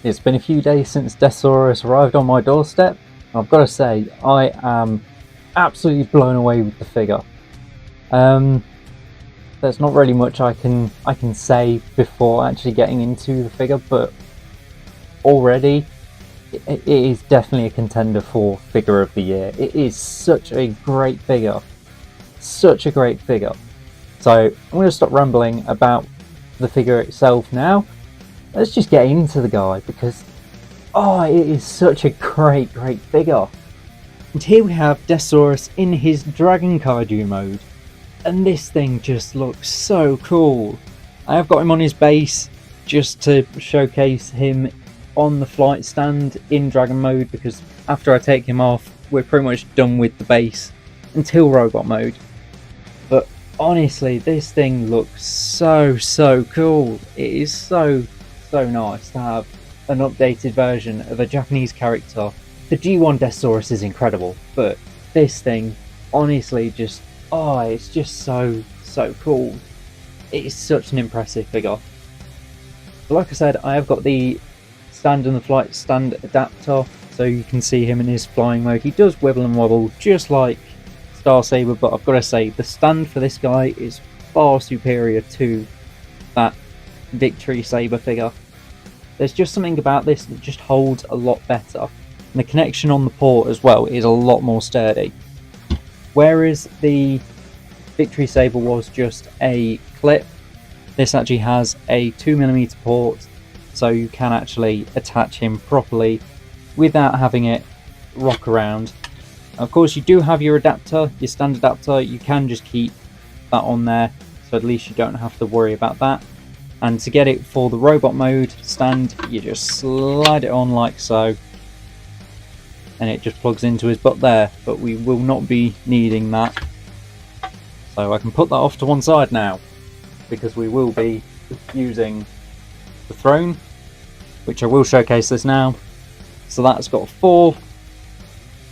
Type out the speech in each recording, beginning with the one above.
It's been a few days since deathsaurus arrived on my doorstep. I've got to say, I am absolutely blown away with the figure. There's not really much I can say before actually getting into the figure, but already it is definitely a contender for figure of the year. It is such a great figure, such a great figure. So I'm going to stop rambling about the figure itself now. Let's just get into the guy, because it is such a great figure. And here we have deathsaurus in his Dragon Kaiju mode, and this thing just looks so cool. I have got him on his base just to showcase him on the flight stand in Dragon mode, because after I take him off we're pretty much done with the base until robot mode. But honestly, this thing looks so cool. It is so nice to have an updated version of a Japanese character. The G1 deathsaurus is incredible, but this thing honestly just it's just so cool. It is such an impressive figure. But like I said, I have got the stand and the flight stand adapter, so you can see him in his flying mode. He does wibble and wobble just like Star Saber, but I've got to say the stand for this guy is far superior to that Victory Saber figure. There's just something about this that just holds a lot better, and the connection on the port as well is a lot more sturdy. Whereas the Victory Saber was just a clip, this actually has a 2mm port, so you can actually attach him properly without having it rock around. Of course, you do have your adapter, your stand adapter. You can just keep that on there, so at least you don't have to worry about that. And to get it for the robot mode stand, you just slide it on like so, and it just plugs into his butt there. But we will not be needing that, so I can put that off to one side now, because we will be using the throne, which I will showcase this now. So that's got four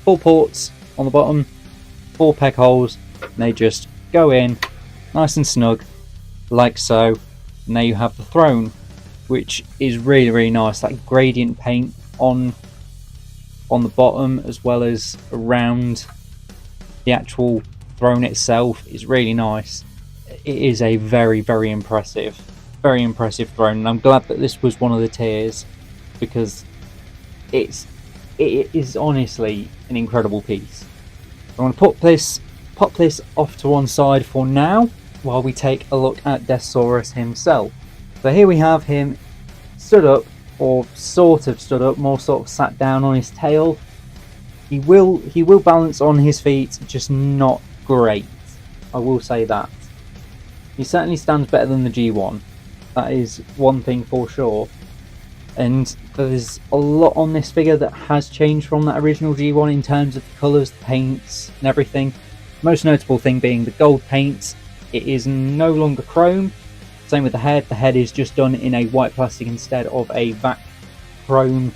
ports on the bottom, 4 peg holes, and they just go in nice and snug like so. And there you have the throne, which is really nice. That gradient paint on the bottom as well as around the actual throne itself is really nice. It is a very impressive throne, and I'm glad that this was one of the tiers, because it is honestly an incredible piece. I'm going to pop this off to one side for now, while we take a look at deathsaurus himself. So here we have him stood up, or sort of stood up, more sort of sat down on his tail. He will balance on his feet, just not great, I will say that. He certainly stands better than the G1, that is one thing for sure. And there's a lot on this figure that has changed from that original G1 in terms of the colours, the paints and everything. Most notable thing being the gold paint. It is no longer chrome. Same with the head. The head is just done in a white plastic instead of a vac chrome.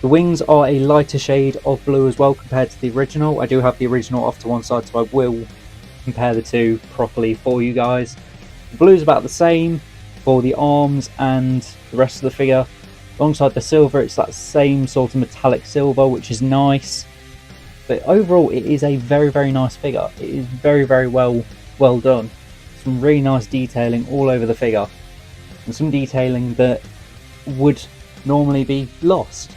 The wings are a lighter shade of blue as well compared to the original. I do have the original off to one side, so I will compare the two properly for you guys. The blue is about the same for the arms and the rest of the figure. Alongside the silver, it's that same sort of metallic silver, which is nice. But overall, it is a very nice figure. It is very well done. Some really nice detailing all over the figure, and some detailing that would normally be lost.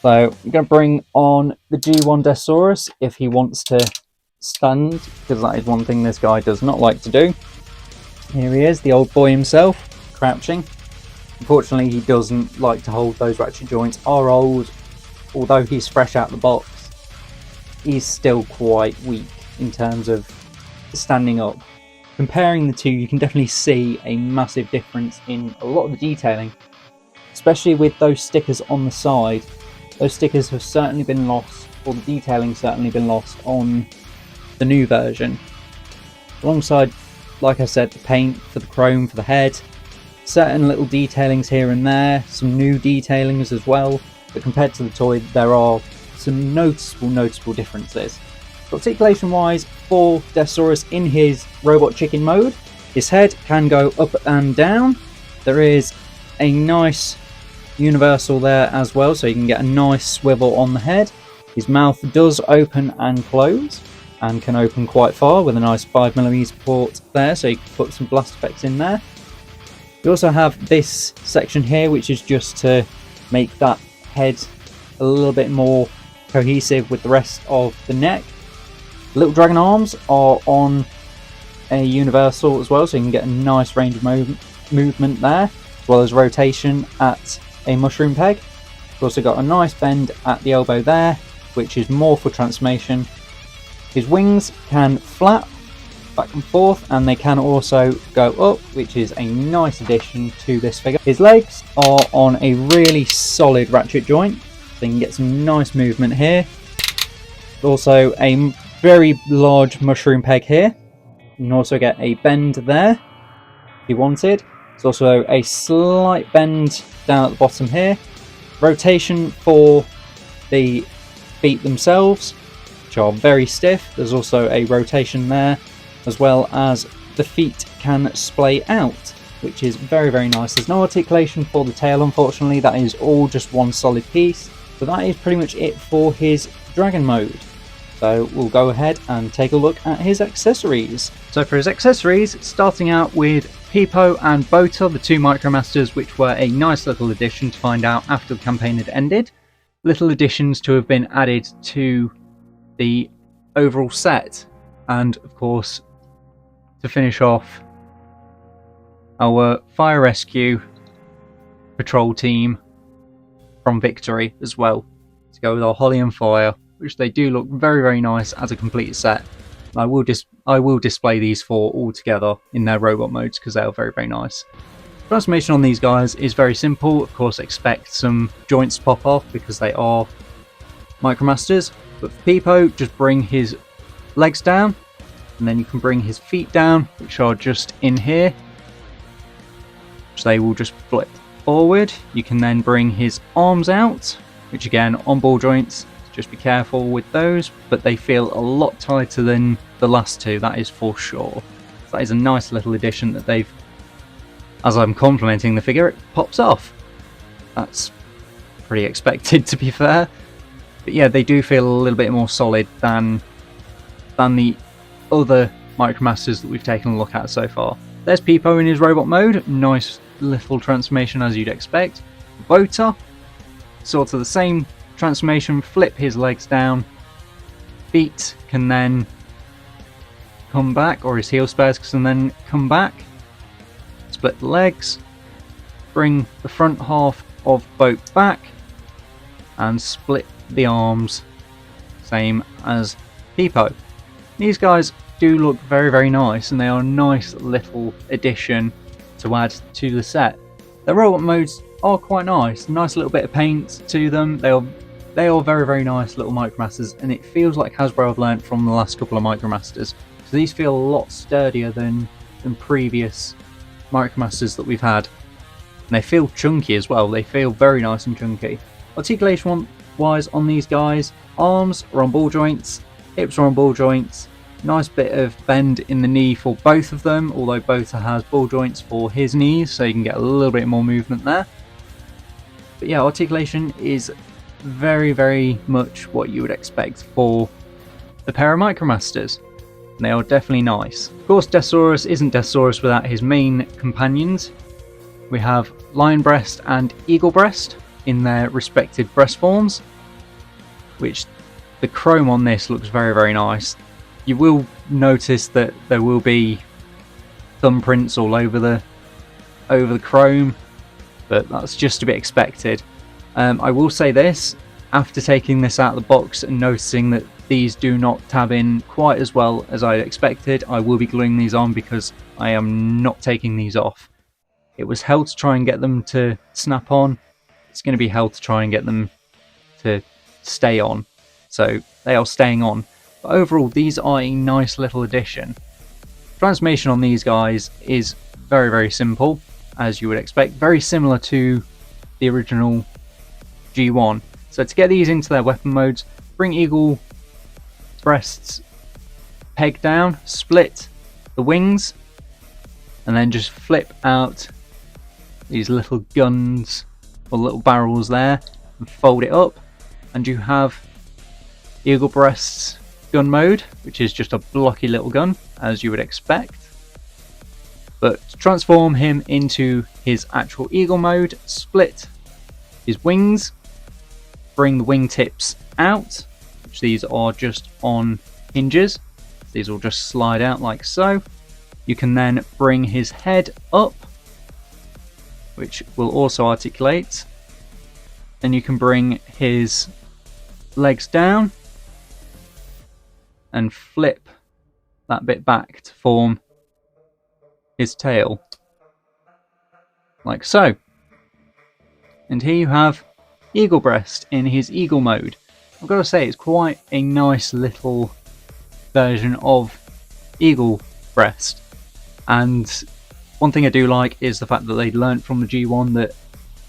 So I'm going to bring on the G1 deathsaurus if he wants to stand, because that is one thing this guy does not like to do. Here he is, the old boy himself, crouching. Unfortunately, he doesn't like to hold. Those ratchet joints are old. Although he's fresh out the box, he's still quite weak in terms of standing up. Comparing the two, you can definitely see a massive difference in a lot of the detailing, especially with those stickers on the side. Those stickers have certainly been lost, or the detailing certainly been lost on the new version. Alongside, like I said, the paint for the chrome for the head, certain little detailings here and there, some new detailings as well, but compared to the toy there are some noticeable differences. Articulation wise, for deathsaurus in his robot chicken mode, his head can go up and down. There is a nice universal there as well, so you can get a nice swivel on the head. His mouth does open and close, and can open quite far with a nice 5mm port there, so you can put some blast effects in there. You also have this section here, which is just to make that head a little bit more cohesive with the rest of the neck. Little dragon arms are on a universal as well, so you can get a nice range of movement there, as well as rotation at a mushroom peg. You've also got a nice bend at the elbow there, which is more for transformation. His wings can flap back and forth, and they can also go up, which is a nice addition to this figure. His legs are on a really solid ratchet joint, so you can get some nice movement here. Also a very large mushroom peg here. You can also get a bend there if you wanted. There's also a slight bend down at the bottom here. Rotation for the feet themselves, which are very stiff. There's also a rotation there, as well as the feet can splay out, which is very, very nice. There's no articulation for the tail, unfortunately. That is all just one solid piece. But that is pretty much it for his dragon mode. So we'll go ahead and take a look at his accessories. So for his accessories, starting out with Peepo and Bota, the two Micromasters, which were a nice little addition to find out after the campaign had ended. Little additions to have been added to the overall set. And of course, to finish off, our fire rescue patrol team from Victory as well, to go with our Holly and Fire, which they do look very, very nice as a complete set. I will display these four all together in their robot modes because they are very, very nice. Transformation on these guys is very simple. Of course, expect some joints to pop off because they are Micromasters. But for Peepo, just bring his legs down, and then you can bring his feet down, which are just in here. So they will just flip forward. You can then bring his arms out, which again, on ball joints. Just be careful with those, but they feel a lot tighter than the last two, that is for sure. So that is a nice little addition that they've, as I'm complimenting the figure, it pops off. That's pretty expected, to be fair. But yeah, they do feel a little bit more solid than the other Micromasters that we've taken a look at so far. There's Peepo in his robot mode, nice little transformation as you'd expect. Bota, sort of the same transformation, flip his legs down, feet can then come back, or his heel spares can then come back, split the legs, bring the front half of boat back, and split the arms, same as Peepo. These guys do look very, very nice, and they are a nice little addition to add to the set. The robot modes are quite nice little bit of paint to them. They are very, very nice little Micromasters, and it feels like Hasbro have learnt from the last couple of Micromasters. So these feel a lot sturdier than previous Micromasters that we've had. And they feel chunky as well, they feel very nice and chunky. Articulation wise on these guys, arms are on ball joints, hips are on ball joints, nice bit of bend in the knee for both of them, although Bota has ball joints for his knees, so you can get a little bit more movement there. But yeah, articulation is very, very much what you would expect for a pair of Micromasters. They are definitely nice. Of course, Deathsaurus isn't Deathsaurus without his main companions. We have Lion Breast and Eagle Breast in their respective breast forms, which the chrome on this looks very, very nice. You will notice that there will be thumbprints all over the chrome, but that's just to be expected. I will say this, after taking this out of the box and noticing that these do not tab in quite as well as I expected, I will be gluing these on because I am not taking these off. It was hell to try and get them to snap on. It's going to be hell to try and get them to stay on. So they are staying on. But overall, these are a nice little addition. Transformation on these guys is very, very simple, as you would expect. Very similar to the original G1. So to get these into their weapon modes, bring Eagle Breast's peg down, split the wings, and then just flip out these little guns or little barrels there, and fold it up, and you have Eagle Breast's gun mode, which is just a blocky little gun, as you would expect. But to transform him into his actual eagle mode, split his wings, bring the wingtips out, which these are just on hinges. These will just slide out like so. You can then bring his head up, which will also articulate. Then you can bring his legs down and flip that bit back to form his tail, like so. And here you have Eagle Breast in his eagle mode. I've got to say, it's quite a nice little version of Eagle Breast. And one thing I do like is the fact that they learnt from the G1 that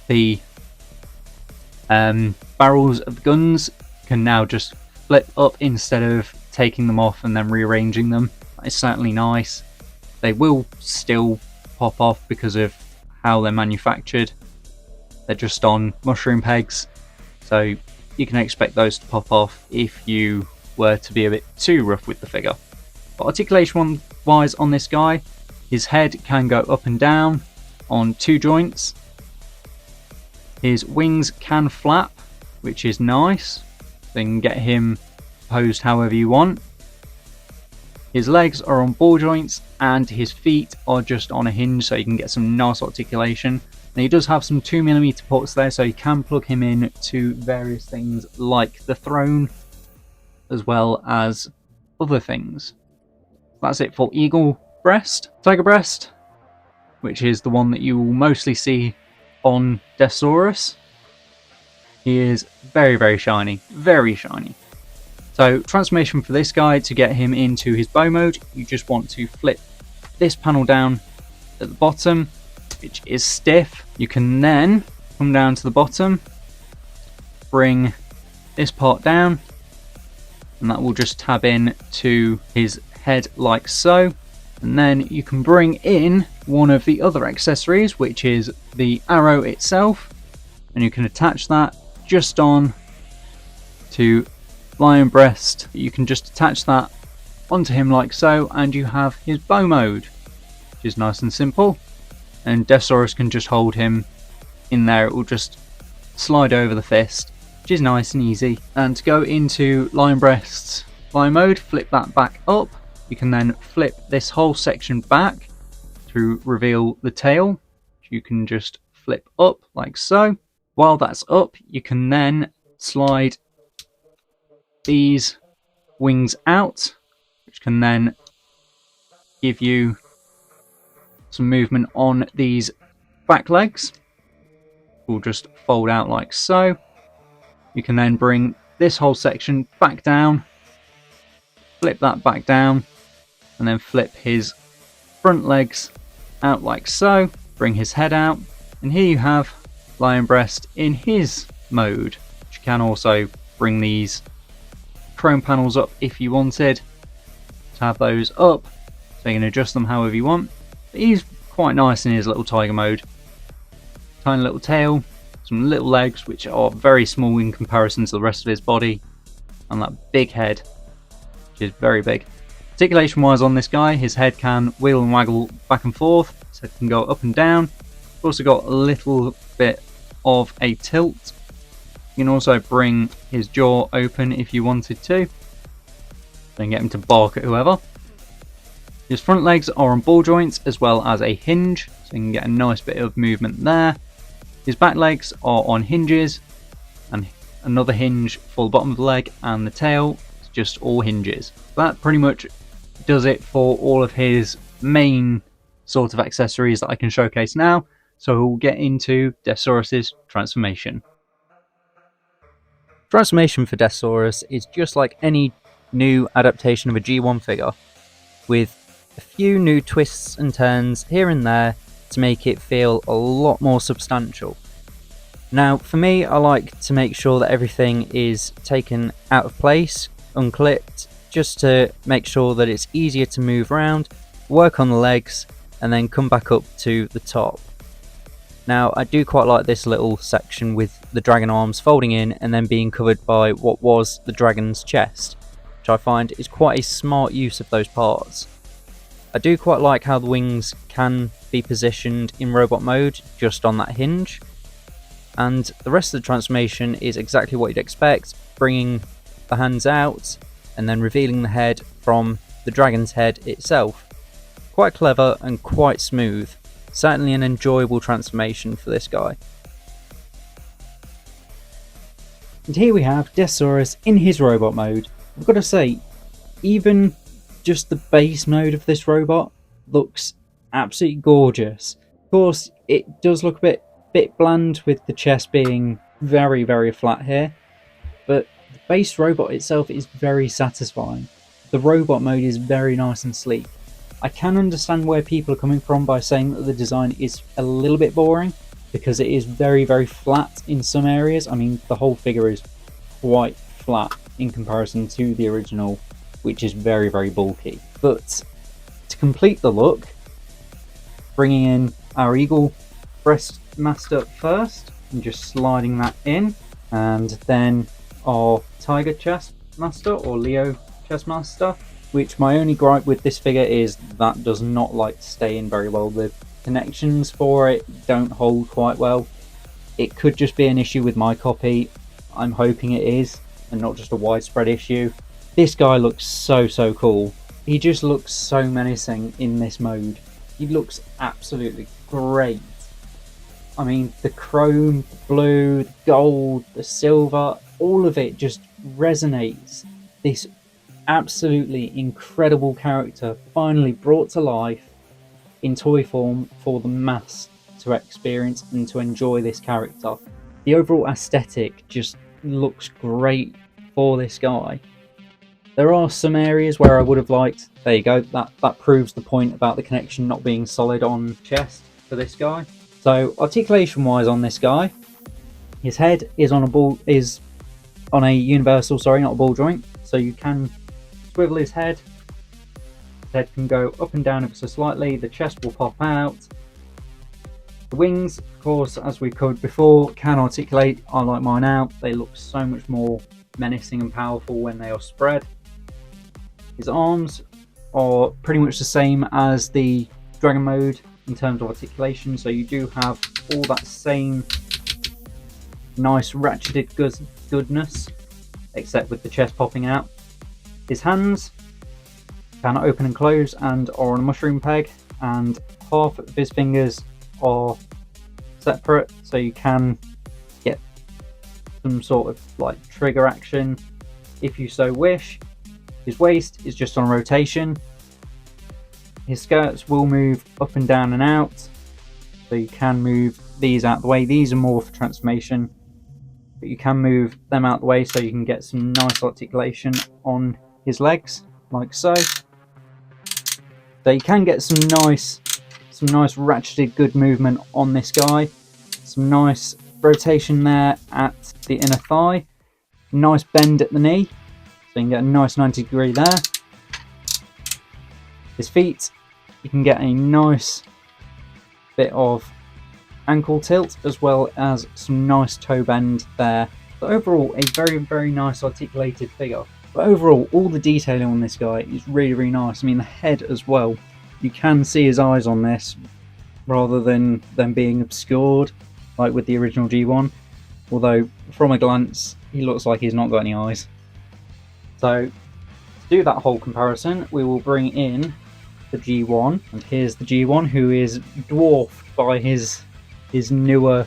the barrels of the guns can now just flip up instead of taking them off and then rearranging them. It's certainly nice. They will still pop off because of how they're manufactured. They're just on mushroom pegs, so you can expect those to pop off if you were to be a bit too rough with the figure. But articulation wise on this guy, his head can go up and down on 2 joints. His wings can flap, which is nice. So you can get him posed however you want. His legs are on ball joints and his feet are just on a hinge, so you can get some nice articulation. And he does have some 2mm ports there, so you can plug him in to various things like the throne as well as other things. That's it for Eagle Breast. Tiger Breast, which is the one that you will mostly see on deathsaurus. He is very, very shiny. Very shiny. So transformation for this guy, to get him into his bow mode, you just want to flip this panel down at the bottom, which is stiff. You can then come down to the bottom, bring this part down, and that will just tab in to his head like so. And then you can bring in one of the other accessories, which is the arrow itself, and you can attach that just on to Lion Breast. You can just attach that onto him like so, and you have his bow mode, which is nice and simple. And deathsaurus can just hold him in there, it will just slide over the fist, which is nice and easy. And to go into Lion Breast's fly mode, flip that back up. You can then flip this whole section back to reveal the tail, which you can just flip up like so. While that's up, you can then slide these wings out, which can then give you some movement on these back legs. Will just fold out like so. You can then bring this whole section back down, flip that back down, and then flip his front legs out like so. Bring his head out, and here you have Lion Breast in his mode. You can also bring these chrome panels up if you wanted to have those up, so you can adjust them however you want. But he's quite nice in his little tiger mode. Tiny little tail, some little legs which are very small in comparison to the rest of his body, and that big head, which is very big. Articulation wise on this guy, his head can wheel and waggle back and forth, so it can go up and down. It's also got a little bit of a tilt. You can also bring his jaw open if you wanted to, then get him to bark at whoever. His front legs are on ball joints as well as a hinge, so you can get a nice bit of movement there. His back legs are on hinges, and another hinge for the bottom of the leg, and the tail is just all hinges. That pretty much does it for all of his main sort of accessories that I can showcase now. So we'll get into deathsaurus's transformation. Transformation for deathsaurus is just like any new adaptation of a G1 figure, with a few new twists and turns here and there to make it feel a lot more substantial. Now for me, I like to make sure that everything is taken out of place, unclipped, just to make sure that it's easier to move around, work on the legs, and then come back up to the top. Now, I do quite like this little section with the dragon arms folding in and then being covered by what was the dragon's chest, which I find is quite a smart use of those parts. I do quite like how the wings can be positioned in robot mode just on that hinge, and the rest of the transformation is exactly what you'd expect, bringing the hands out and then revealing the head from the dragon's head itself. Quite clever and quite smooth. Certainly an enjoyable transformation for this guy. And here we have Deathsaurus in his robot mode. I've got to say, even just the base mode of this robot looks absolutely gorgeous. Of course, it does look a bit bland with the chest being very, very flat here, but the base robot itself is very satisfying. The robot mode is very nice and sleek. I can understand where people are coming from by saying that the design is a little bit boring, because it is very, very flat in some areas. I mean, the whole figure is quite flat in comparison to the original, which is very, very bulky. But to complete the look, bringing in our eagle breast master first, and just sliding that in, and then our tiger chest master, or Leo chest master, which my only gripe with this figure is that does not like to stay in very well. The connections for it don't hold quite well. It could just be an issue with my copy. I'm hoping it is, and not just a widespread issue. This guy looks so cool. He just looks so menacing in this mode. He looks absolutely great. I mean, the chrome, the blue, the gold, the silver, all of it just resonates. This absolutely incredible character finally brought to life in toy form for the mass to experience and to enjoy this character. The overall aesthetic just looks great for this guy. There are some areas where I would have liked, there you go, that proves the point about the connection not being solid on chest for this guy. So articulation wise on this guy, his head is on a universal, not a ball joint, so you can swivel his head. His head can go up and down ever so slightly, the chest will pop out. The wings, of course, as we covered before, can articulate. I like mine out. They look so much more menacing and powerful when they are spread. His arms are pretty much the same as the dragon mode in terms of articulation, so you do have all that same nice ratcheted goodness, except with the chest popping out. His hands can open and close and are on a mushroom peg, and half of his fingers are separate, so you can get some sort of like trigger action if you so wish. His waist is just on rotation. His skirts will move up and down and out, so you can move these out the way. These are more for transformation, but you can move them out the way so you can get some nice articulation on his legs, like so. So you can get some nice ratcheted good movement on this guy. Some nice rotation there at the inner thigh. Nice bend at the knee, so you can get a nice 90 degree there. His feet, you can get a nice bit of ankle tilt as well as some nice toe bend there. But overall, a very nice articulated figure. But overall, all the detailing on this guy is really nice. I mean, the head as well. You can see his eyes on this rather than them being obscured like with the original G1. Although, from a glance, he looks like he's not got any eyes. So, to do that whole comparison, we will bring in the G1. And here's the G1, who is dwarfed by his newer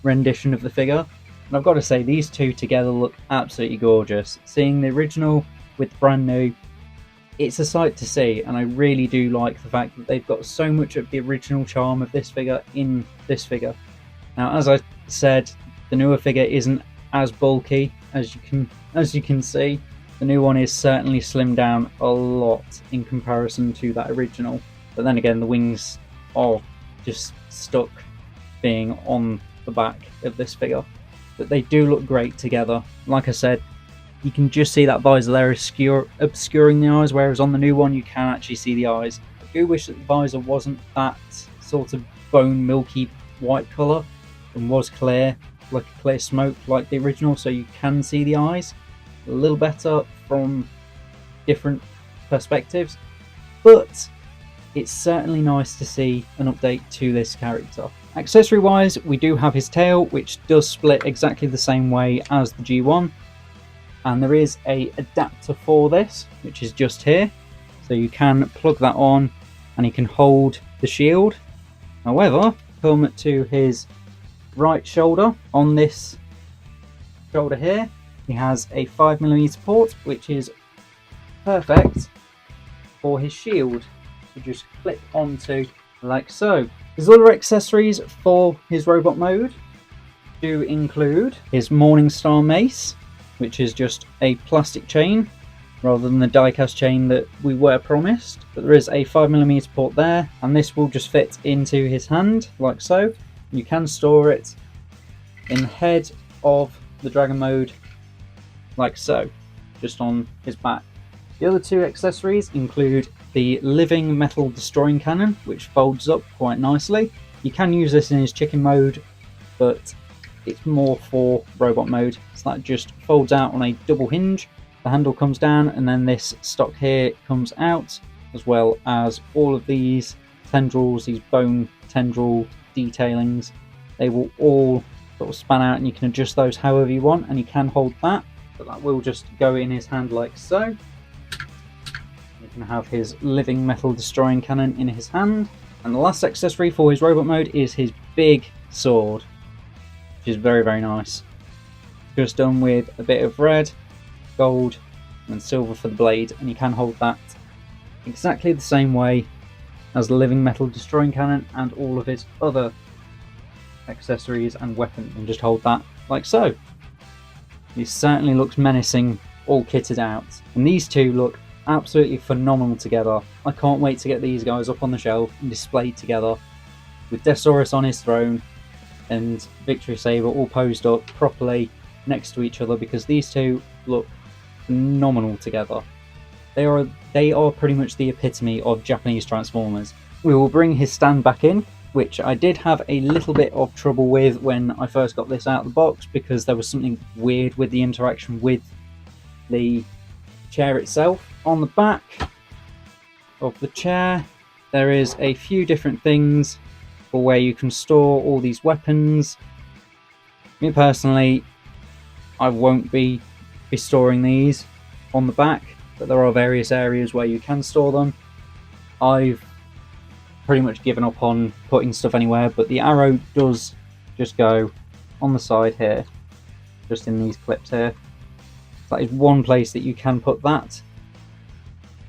rendition of the figure. And I've got to say, these two together look absolutely gorgeous. Seeing the original with the brand new, it's a sight to see, and I really do like the fact that they've got so much of the original charm of this figure in this figure. Now, as I said, the newer figure isn't as bulky as you can see. The new one is certainly slimmed down a lot in comparison to that original. But then again, the wings are just stuck being on the back of this figure. But they do look great together. Like I said, you can just see that visor there obscuring the eyes, whereas on the new one you can actually see the eyes. I do wish that the visor wasn't that sort of bone milky white colour and was clear, like a clear smoke like the original, so you can see the eyes a little better from different perspectives, but it's certainly nice to see an update to this character. Accessory wise, we do have his tail, which does split exactly the same way as the G1, and there is a adapter for this, which is just here, so you can plug that on and he can hold the shield. However, come to his right shoulder, on this shoulder here, he has a 5mm port, which is perfect for his shield to just clip onto like so. His other accessories for his robot mode do include his Morningstar mace, which is just a plastic chain rather than the die-cast chain that we were promised. But there is a 5mm port there, and this will just fit into his hand like so. You can store it in the head of the dragon mode like so, just on his back. The other two accessories include the living metal destroying cannon, which folds up quite nicely. You can use this in his chicken mode, but it's more for robot mode. So that just folds out on a double hinge. The handle comes down, and then this stock here comes out, as well as all of these tendrils, these bone tendril detailings. They will all sort of span out, and you can adjust those however you want, and you can hold that, but that will just go in his hand like so. You can have his living metal destroying cannon in his hand. And the last accessory for his robot mode is his big sword, which is very, very nice. Just done with a bit of red, gold and silver for the blade, and you can hold that exactly the same way as the living metal destroying cannon and all of his other accessories and weapons, and just hold that like so. He certainly looks menacing all kitted out, and these two look absolutely phenomenal together. I can't wait to get these guys up on the shelf and displayed together with deathsaurus on his throne and Victory Saber all posed up properly next to each other, because these two look phenomenal together. They are pretty much the epitome of Japanese Transformers. We will bring his stand back in, which I did have a little bit of trouble with when I first got this out of the box, because there was something weird with the interaction with the chair itself. On the back of the chair there is a few different things for where you can store all these weapons. Me personally, I won't be storing these on the back, but there are various areas where you can store them. I've pretty much given up on putting stuff anywhere, but the arrow does just go on the side here, just in these clips here. That is one place that you can put that.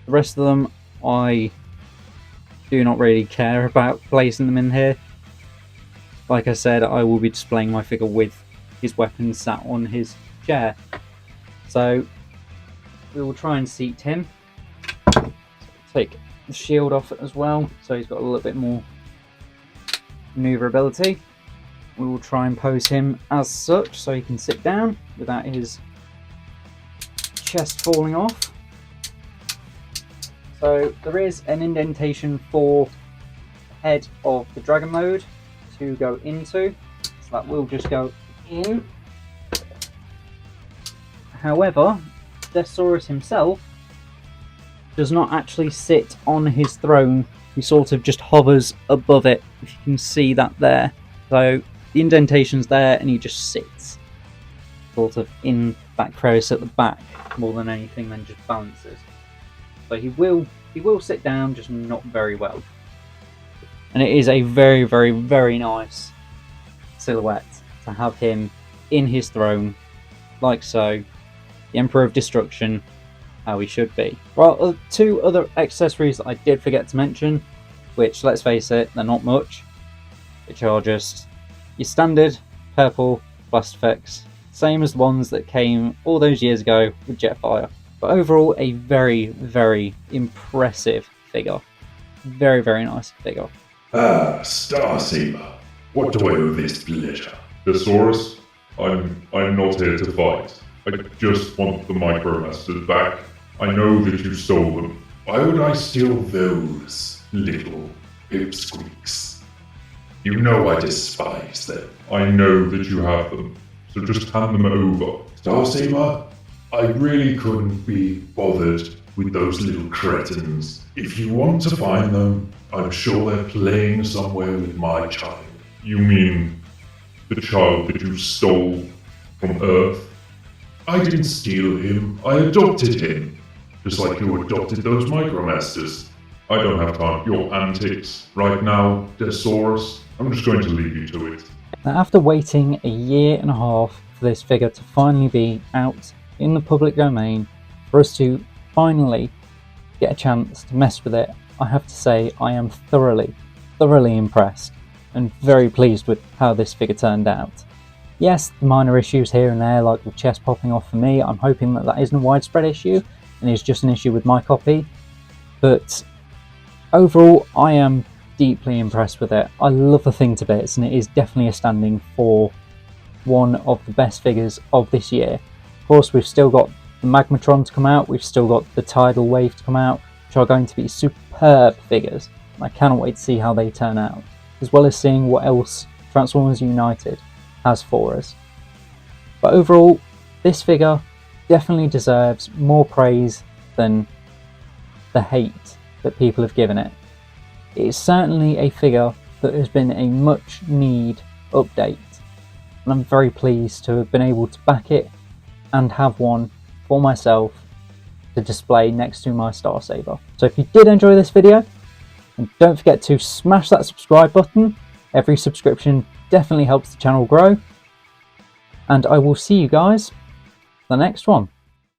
The rest of them, I do not really care about placing them in here. Like I said, I will be displaying my figure with his weapons sat on his chair. So we will try and seat him. Take the shield off as well, so he's got a little bit more maneuverability. We will try and pose him as such so he can sit down without his chest falling off. So there is an indentation for the head of the dragon mode to go into, so that will just go in. However, deathsaurus himself does not actually sit on his throne. He sort of just hovers above it, if you can see that there. So the indentation's there and he just sits sort of in that crevice at the back more than anything, then just balances. So he will sit down, just not very well. And it is a very, very, very nice silhouette to have him in his throne, like so. The Emperor of Destruction, how he should be. Well, two other accessories that I did forget to mention, which, let's face it, they're not much, which are just your standard purple blast effects, same as the ones that came all those years ago with Jetfire. But overall, a very, very impressive figure. Very, very nice figure. Ah, Star Saber. What do I owe this pleasure? Deathsaurus, I'm not here to fight. I just want the Micromasters back. I know that you stole them. Why would I steal those little pipsqueaks? You know I despise them. I know that you have them, so just hand them over. Starsaber, I really couldn't be bothered with those little cretins. If you want to find them, I'm sure they're playing somewhere with my child. You mean the child that you stole from Earth? I didn't steal him, I adopted him. Just like you adopted those Micromasters. I don't have time for your antics right now, deathsaurus. I'm just going to leave you to it. Now, after waiting a year and a half for this figure to finally be out in the public domain, for us to finally get a chance to mess with it, I have to say I am thoroughly impressed and very pleased with how this figure turned out. Yes, the minor issues here and there, like the chest popping off for me, I'm hoping that isn't a widespread issue and is just an issue with my copy, but overall I am deeply impressed with it. I love the thing to bits, and it is definitely a standing for one of the best figures of this year. Of course, we've still got the Magmatron to come out, we've still got the Tidal Wave to come out, which are going to be superb figures. I cannot wait to see how they turn out, as well as seeing what else Transformers United has for us. But overall, this figure definitely deserves more praise than the hate that people have given it. It is certainly a figure that has been a much need update, and I'm very pleased to have been able to back it and have one for myself to display next to my Starsaber. So if you did enjoy this video, and don't forget to smash that subscribe button. Every subscription definitely helps the channel grow, and I will see you guys the next one.